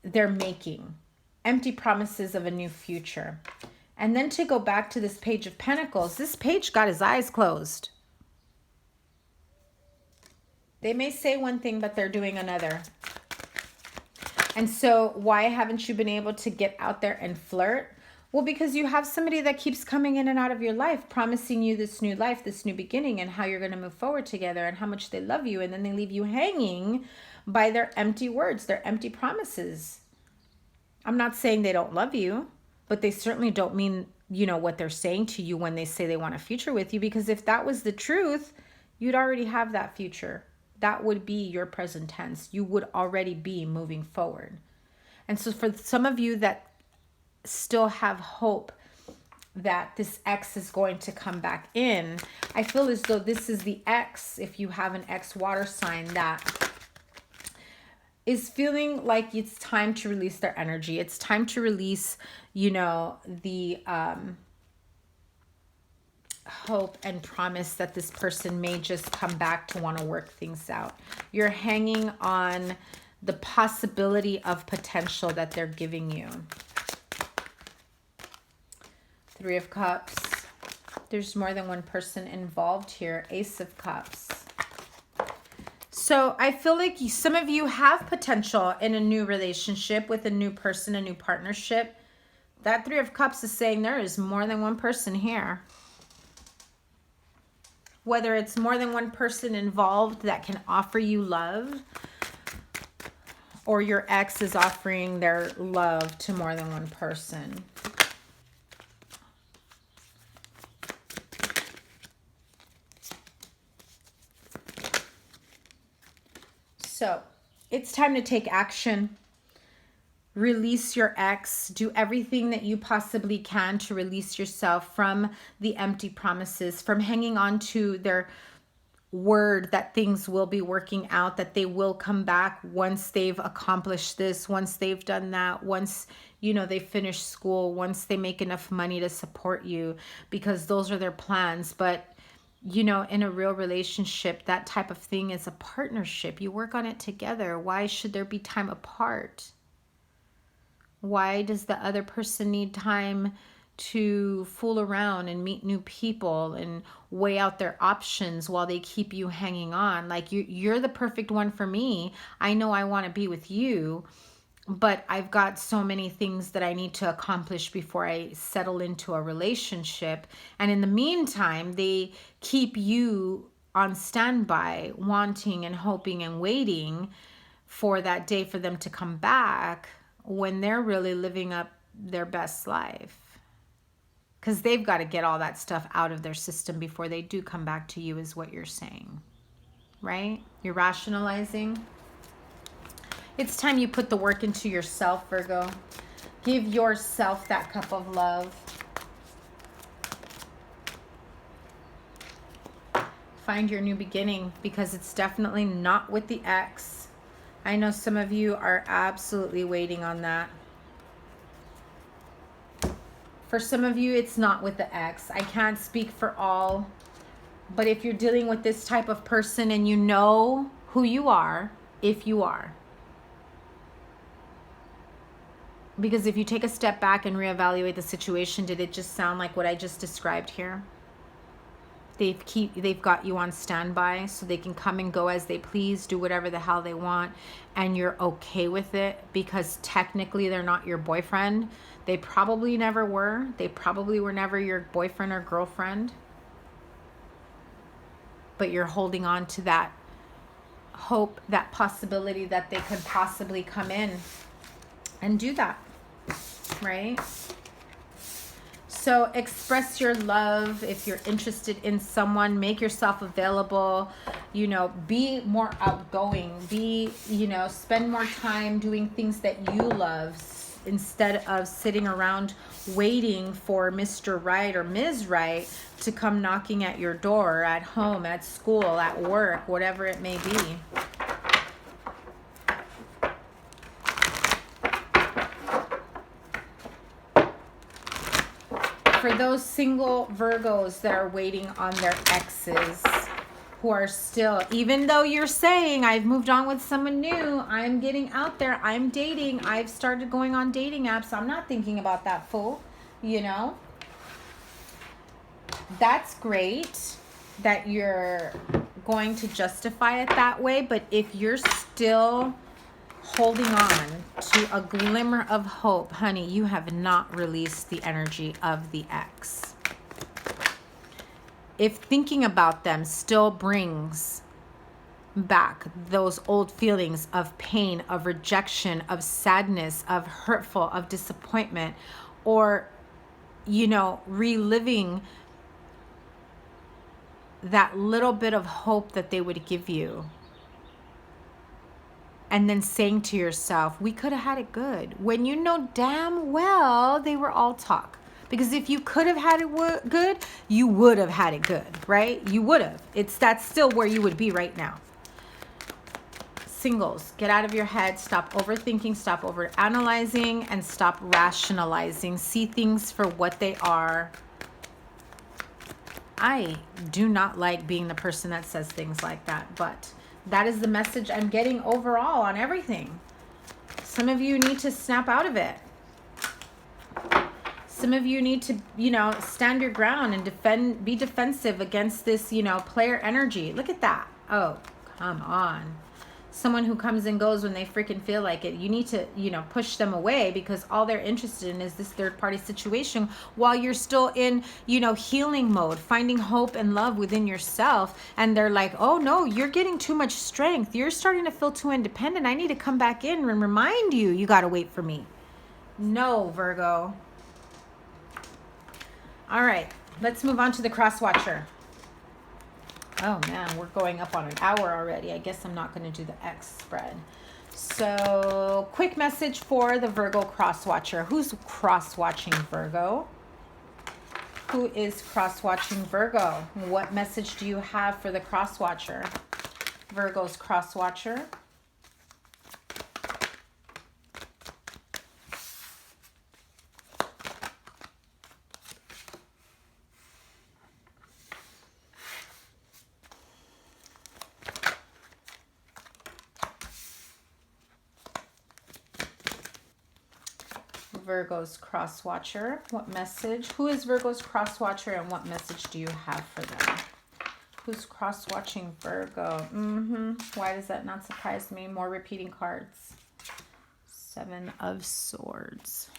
A: they're making, empty promises of a new future. And then to go back to this Page of Pentacles, this page got his eyes closed. They may say one thing, but they're doing another. And so why haven't you been able to get out there and flirt? Well, because you have somebody that keeps coming in and out of your life, promising you this new life, this new beginning, and how you're going to move forward together, and how much they love you. And then they leave you hanging by their empty words, their empty promises. I'm not saying they don't love you, but they certainly don't mean, what they're saying to you when they say they want a future with you. Because if that was the truth, you'd already have that future. That would be your present tense. You would already be moving forward. And so for some of you that still have hope that this ex is going to come back in, I feel as though this is the ex, if you have an ex water sign, that is feeling like it's time to release their energy. It's time to release, the hope and promise that this person may just come back to want to work things out. You're hanging on the possibility of potential that they're giving you. Three of Cups. There's more than one person involved here. Ace of Cups. So I feel like some of you have potential in a new relationship with a new person, a new partnership. That Three of Cups is saying there is more than one person here. Whether it's more than one person involved that can offer you love, or your ex is offering their love to more than one person. So it's time to take action. Release your ex. Do everything that you possibly can to release yourself from the empty promises, from hanging on to their word that things will be working out, that they will come back once they've accomplished this, once they've done that, once, they finish school, once they make enough money to support you, because those are their plans. But in a real relationship, that type of thing is a partnership. You work on it together. Why should there be time apart? Why does the other person need time to fool around and meet new people and weigh out their options while they keep you hanging on? Like, you're the perfect one for me. I know I want to be with you, but I've got so many things that I need to accomplish before I settle into a relationship. And in the meantime, they keep you on standby, wanting and hoping and waiting for that day for them to come back, when they're really living up their best life. Because they've got to get all that stuff out of their system before they do come back to you, is what you're saying, right? You're rationalizing. It's time you put the work into yourself, Virgo. Give yourself that cup of love. Find your new beginning, because it's definitely not with the ex. I know some of you are absolutely waiting on that. For some of you, it's not with the ex. I can't speak for all, but if you're dealing with this type of person and you know who you are, if you are, because if you take a step back and reevaluate the situation, did it just sound like what I just described here? They've got you on standby so they can come and go as they please, do whatever the hell they want, and you're okay with it because technically they're not your boyfriend. They probably never were. They probably were never your boyfriend or girlfriend. But you're holding on to that hope, that possibility that they could possibly come in and do that, right? So express your love. If you're interested in someone, make yourself available, you know, be more outgoing, spend more time doing things that you love instead of sitting around waiting for Mr. Right or Ms. Right to come knocking at your door, at home, at school, at work, whatever it may be. For those single Virgos that are waiting on their exes, who are still, even though you're saying, I've moved on with someone new, I'm getting out there, I'm dating, I've started going on dating apps, I'm not thinking about that fool, you know? That's great that you're going to justify it that way, but if you're still holding on to a glimmer of hope, honey, you have not released the energy of the ex. If thinking about them still brings back those old feelings of pain, of rejection, of sadness, of hurtful, of disappointment, or, reliving that little bit of hope that they would give you, and then saying to yourself, we could have had it good, when you know damn well they were all talk. Because if you could have had it good, you would have had it good, right? You would have. That's still where you would be right now. Singles, get out of your head. Stop overthinking, stop overanalyzing, and stop rationalizing. See things for what they are. I do not like being the person that says things like that, but that is the message I'm getting overall on everything. Some of you need to snap out of it. Some of you need to, stand your ground and be defensive against this, player energy. Look at that. Oh, come on. Someone who comes and goes when they freaking feel like it. You need to, push them away, because all they're interested in is this third party situation while you're still in, healing mode, finding hope and love within yourself. And they're like, oh no, you're getting too much strength. You're starting to feel too independent. I need to come back in and remind you, you got to wait for me. No, Virgo. All right, let's move on to the Crosswatcher. Oh man, we're going up on an hour already. I guess I'm not going to do the X spread. So, quick message for the Virgo Crosswatcher. Who's cross-watching Virgo? Who is cross-watching Virgo? What message do you have for the Crosswatcher? Virgo's Crosswatcher. Virgo's Crosswatcher. What message? Who is Virgo's Crosswatcher, and what message do you have for them? Who's cross-watching Virgo? Why does that not surprise me? More repeating cards. 7 of Swords.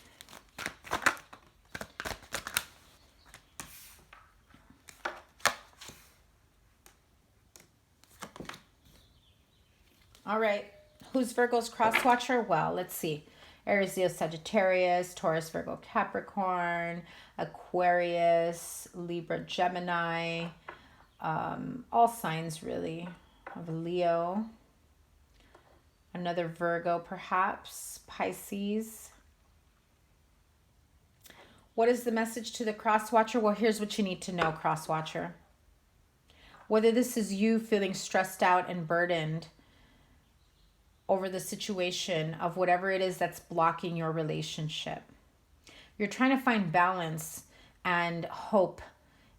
A: All right. Who's Virgo's Crosswatcher? Well, let's see. Aries, Leo, Sagittarius, Taurus, Virgo, Capricorn, Aquarius, Libra, Gemini, all signs really of Leo. Another Virgo perhaps, Pisces. What is the message to the Crosswatcher? Well, here's what you need to know, Crosswatcher. Whether this is you feeling stressed out and burdened over the situation of whatever it is that's blocking your relationship, you're trying to find balance and hope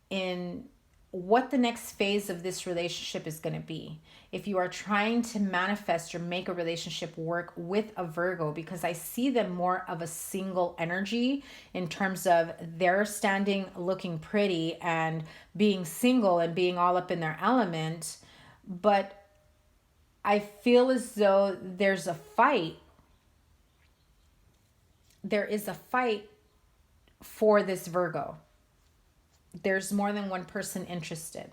A: in what the next phase of this relationship is going to be. If you are trying to manifest or make a relationship work with a Virgo, because I see them more of a single energy in terms of they're standing looking pretty and being single and being all up in their element, but I feel as though there's a fight. There is a fight for this Virgo. There's more than one person interested.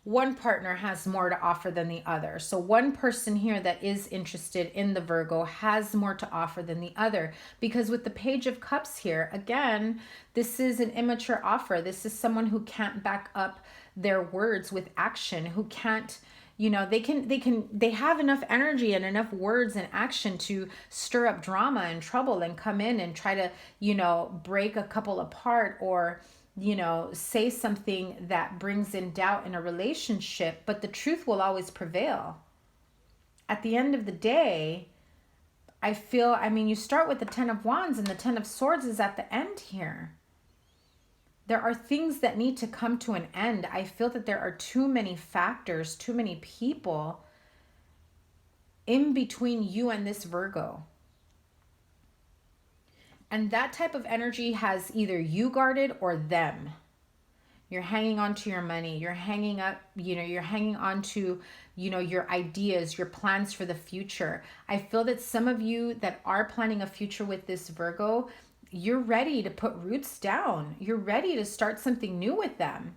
A: One partner has more to offer than the other. So one person here that is interested in the Virgo has more to offer than the other. Because with the Page of Cups here, again, this is an immature offer. This is someone who can't back up their words with action, who can't, you know, they have enough energy and enough words and action to stir up drama and trouble and come in and try to, you know, break a couple apart or, you know, say something that brings in doubt in a relationship, but the truth will always prevail. At the end of the day, I feel, I mean, you start with the Ten of Wands and the Ten of Swords is at the end here. There are things that need to come to an end. I feel that there are too many factors, too many people in between you and this Virgo. And that type of energy has either you guarded or them. You're hanging on to your money. You're hanging up, you know, you're hanging on to, you know, your ideas, your plans for the future. I feel that some of you that are planning a future with this Virgo, you're ready to put roots down. You're ready to start something new with them.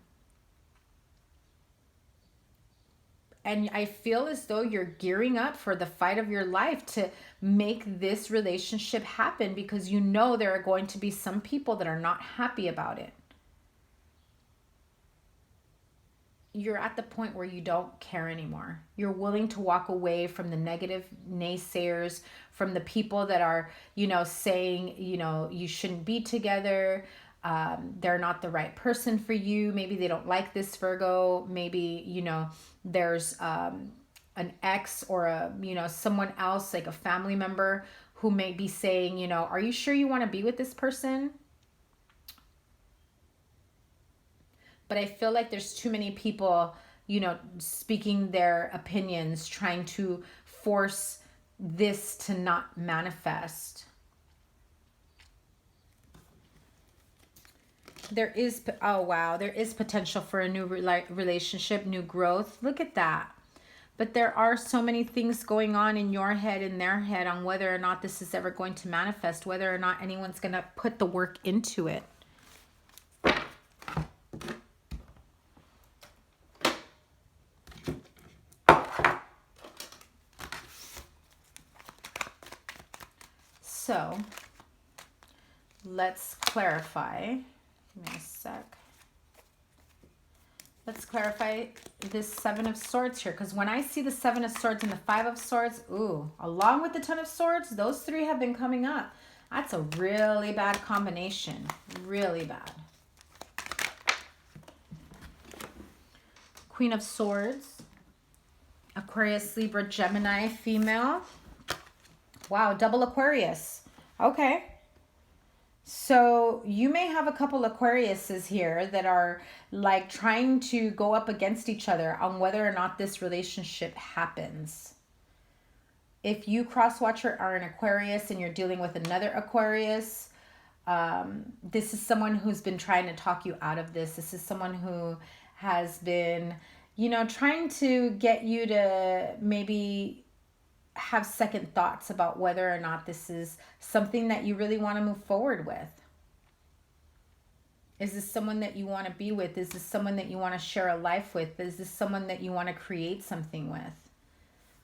A: And I feel as though you're gearing up for the fight of your life to make this relationship happen because you know there are going to be some people that are not happy about it. You're at the point where you don't care anymore. You're willing to walk away from the negative naysayers, from the people that are, you know, saying, you know, you shouldn't be together. They're not the right person for you. Maybe they don't like this Virgo. Maybe, you know, there's an ex or a, you know, someone else like a family member who may be saying, you know, are you sure you want to be with this person? But I feel like there's too many people, you know, speaking their opinions, trying to force this to not manifest. There is, oh wow, there is potential for a new relationship, new growth. Look at that. But there are so many things going on in your head, in their head, on whether or not this is ever going to manifest, whether or not anyone's going to put the work into it. So let's clarify. Give me a sec. Let's clarify this Seven of Swords here, because when I see the Seven of Swords and the Five of Swords, ooh, along with the Ten of Swords, those three have been coming up. That's a really bad combination. Really bad. Queen of Swords, Aquarius, Libra, Gemini, female. Wow, double Aquarius. Okay. So you may have a couple Aquariuses here that are like trying to go up against each other on whether or not this relationship happens. If you, Crosswatcher, are an Aquarius and you're dealing with another Aquarius, this is someone who's been trying to talk you out of this. This is someone who has been, you know, trying to get you to maybe have second thoughts about whether or not this is something that you really want to move forward with. Is this someone that you want to be with? Is this someone that you want to share a life with? Is this someone that you want to create something with?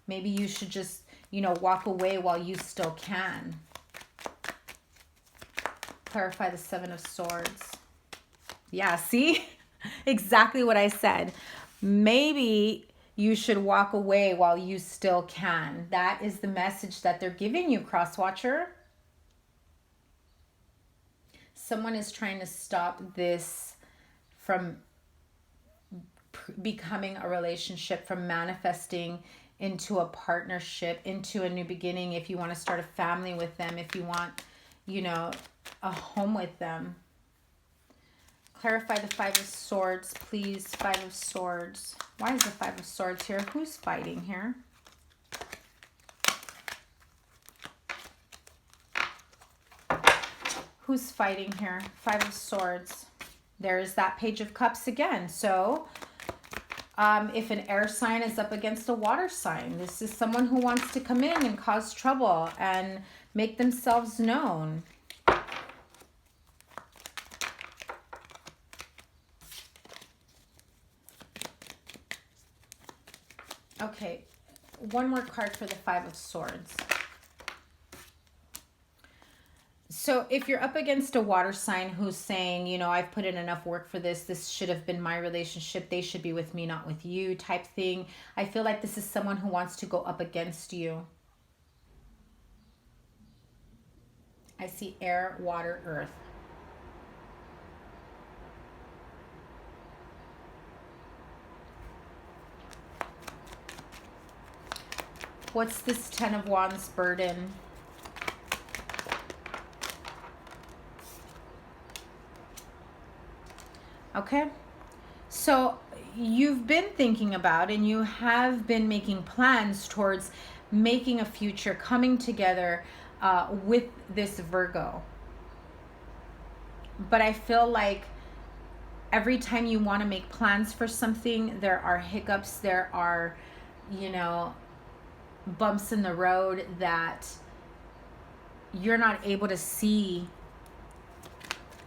A: Maybe you should just, you know, walk away while you still can. Clarify the Seven of Swords. Yeah, see? Exactly what I said. Maybe you should walk away while you still can. That is the message that they're giving you, Crosswatcher. Someone is trying to stop this from becoming a relationship, from manifesting into a partnership, into a new beginning. If you want to start a family with them, if you want, you know, a home with them. Clarify the Five of Swords, please. Five of Swords. Why is the Five of Swords here? Who's fighting here? Who's fighting here? Five of Swords. There's that Page of Cups again. So if an air sign is up against a water sign, this is someone who wants to come in and cause trouble and make themselves known. Okay, one more card for the Five of Swords. So if you're up against a water sign who's saying, you know, I've put in enough work for this, this should have been my relationship, they should be with me, not with you type thing, I feel like this is someone who wants to go up against you. I see air, water, earth. What's this Ten of Wands burden? Okay, so you've been thinking about and you have been making plans towards making a future, coming together with this Virgo. But I feel like every time you want to make plans for something, there are hiccups, there are, you know, bumps in the road that you're not able to see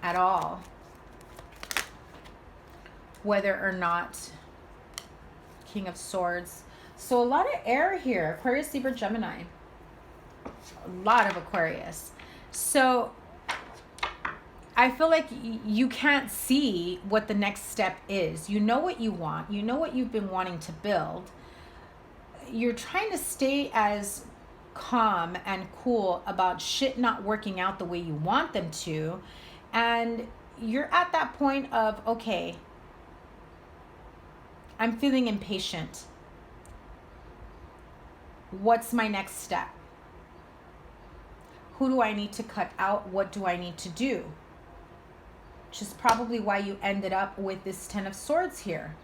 A: at all. Whether or not, King of Swords. So a lot of air here. Aquarius, Libra, Gemini. A lot of Aquarius. So I feel like you can't see what the next step is. You know what you want. You know what you've been wanting to build. You're trying to stay as calm and cool about shit not working out the way you want them to. And you're at that point of, okay, I'm feeling impatient. What's my next step? Who do I need to cut out? What do I need to do? Which is probably why you ended up with this Ten of Swords here.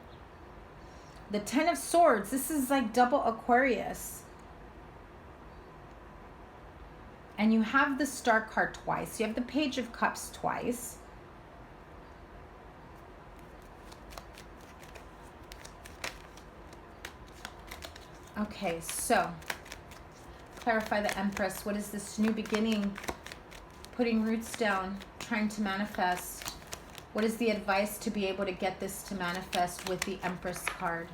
A: The Ten of Swords, this is like double Aquarius. And you have the Star card twice. You have the Page of Cups twice. Okay, so clarify the Empress. What is this new beginning? Putting roots down, trying to manifest. What is the advice to be able to get this to manifest with the Empress card?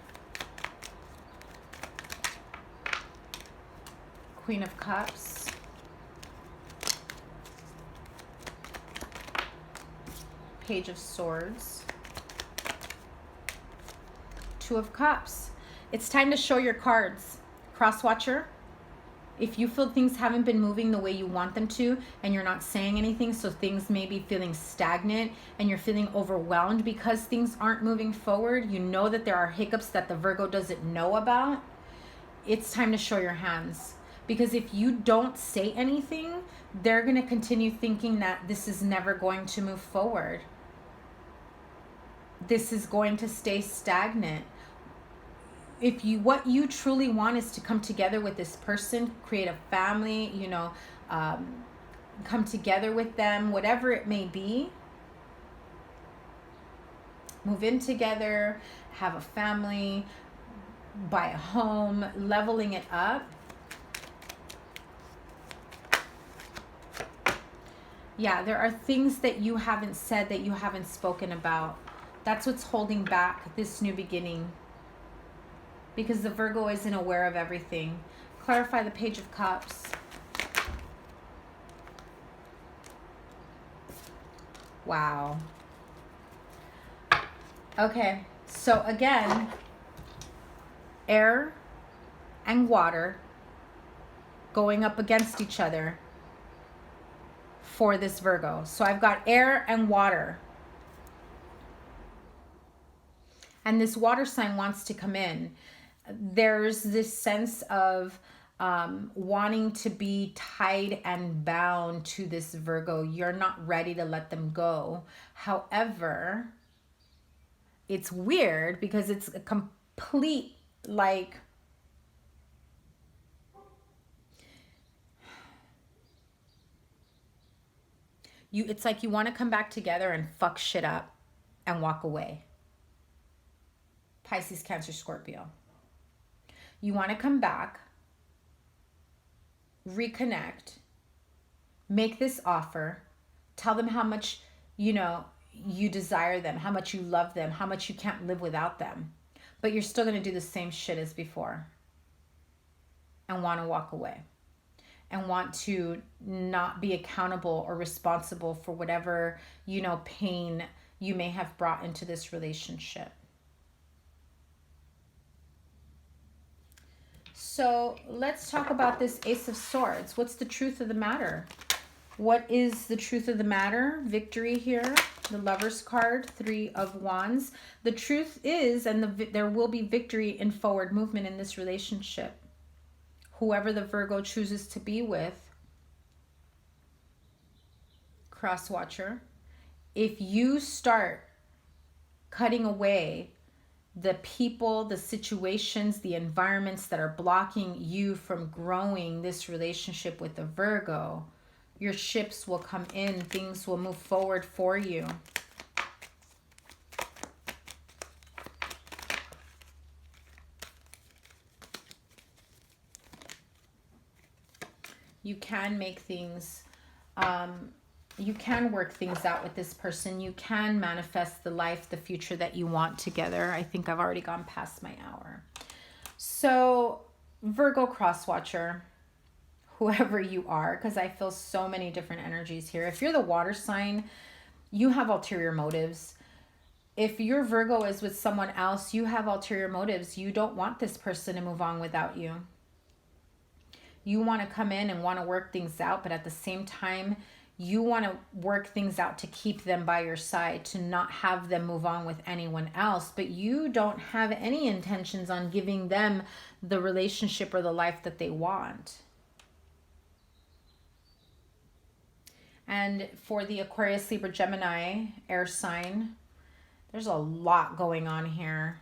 A: Queen of Cups. Page of Swords. Two of Cups. It's time to show your cards. Crosswatcher, if you feel things haven't been moving the way you want them to and you're not saying anything, so things may be feeling stagnant and you're feeling overwhelmed because things aren't moving forward, you know that there are hiccups that the Virgo doesn't know about, it's time to show your hands. Because if you don't say anything, they're going to continue thinking that this is never going to move forward. This is going to stay stagnant. If you, what you truly want is to come together with this person, create a family, you know, come together with them, whatever it may be, move in together, have a family, buy a home, leveling it up. Yeah, there are things that you haven't said, that you haven't spoken about. That's what's holding back this new beginning. Because the Virgo isn't aware of everything. Clarify the Page of Cups. Wow. Okay, so again, air and water going up against each other. for this Virgo. So I've got air and water. And this water sign wants to come in. There's this sense of wanting to be tied and bound to this Virgo. You're not ready to let them go. However, it's weird because it's a complete, like, it's like you want to come back together and fuck shit up and walk away. Pisces, Cancer, Scorpio. You want to come back, reconnect, make this offer, tell them how much, you desire them, how much you love them, how much you can't live without them. But you're still going to do the same shit as before and want to walk away and want to not be accountable or responsible for whatever, pain you may have brought into this relationship. So let's talk about this Ace of Swords. What's the truth of the matter? What is the truth of the matter? Victory here. The Lover's card, Three of Wands. The truth is, and there will be victory in forward movement in this relationship. Whoever the Virgo chooses to be with, Crosswatcher, if you start cutting away the people, the situations, the environments that are blocking you from growing this relationship with the Virgo, your ships will come in, things will move forward for you. You can make things, you can work things out with this person. You can manifest the life, the future that you want together. I think I've already gone past my hour. So Virgo Crosswatcher, whoever you are, because I feel so many different energies here. If you're the water sign, you have ulterior motives. If your Virgo is with someone else, you have ulterior motives. You don't want this person to move on without you. You want to come in and want to work things out, but at the same time, you want to work things out to keep them by your side, to not have them move on with anyone else, but you don't have any intentions on giving them the relationship or the life that they want. And for the Aquarius, Libra, Gemini, air sign, there's a lot going on here.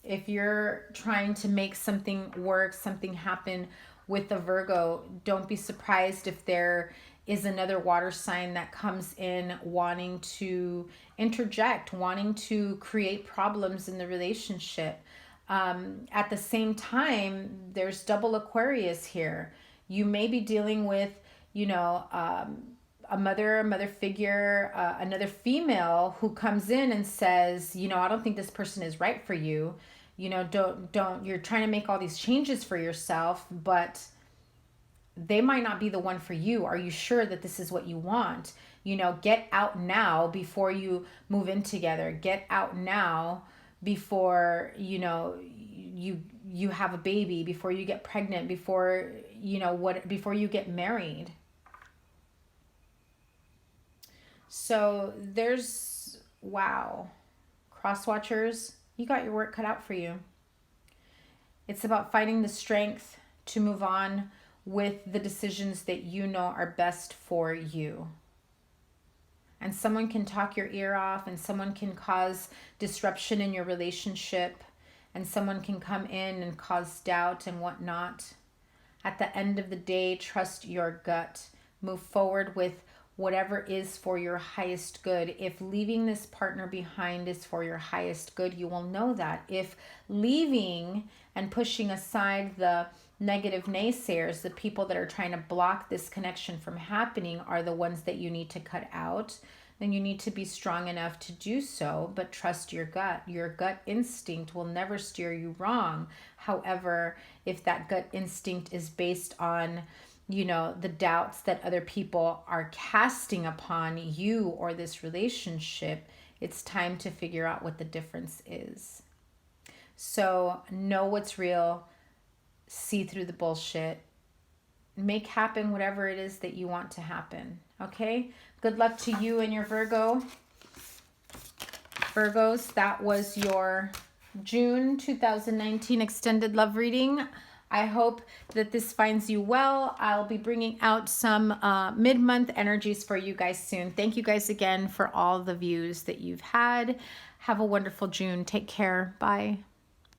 A: If you're trying to make something work, something happen with the Virgo, don't be surprised if there is another water sign that comes in wanting to interject, wanting to create problems in the relationship. At the same time, there's double Aquarius here. You may be dealing with, a mother figure, another female who comes in and says, I don't think this person is right for you. Don't, you're trying to make all these changes for yourself, but they might not be the one for you. Are you sure that this is what you want? Get out now before you move in together. Get out now before, you have a baby, before you get pregnant, before, before you get married. So there's, wow, Crosswatchers, you got your work cut out for you. It's about finding the strength to move on with the decisions that you know are best for you. And someone can talk your ear off, and someone can cause disruption in your relationship, and someone can come in and cause doubt and whatnot. At the end of the day, trust your gut. Move forward with whatever is for your highest good. If leaving this partner behind is for your highest good, you will know that. If leaving and pushing aside the negative naysayers, the people that are trying to block this connection from happening, are the ones that you need to cut out, then you need to be strong enough to do so, but trust your gut. Your gut instinct will never steer you wrong. However, if that gut instinct is based on the doubts that other people are casting upon you or this relationship, it's time to figure out what the difference is. So know what's real, see through the bullshit, make happen whatever it is that you want to happen. Okay? Good luck to you and your Virgos. That was your June 2019 extended love reading. I hope that this finds you well. I'll be bringing out some mid-month energies for you guys soon. Thank you guys again for all the views that you've had. Have a wonderful June. Take care. Bye.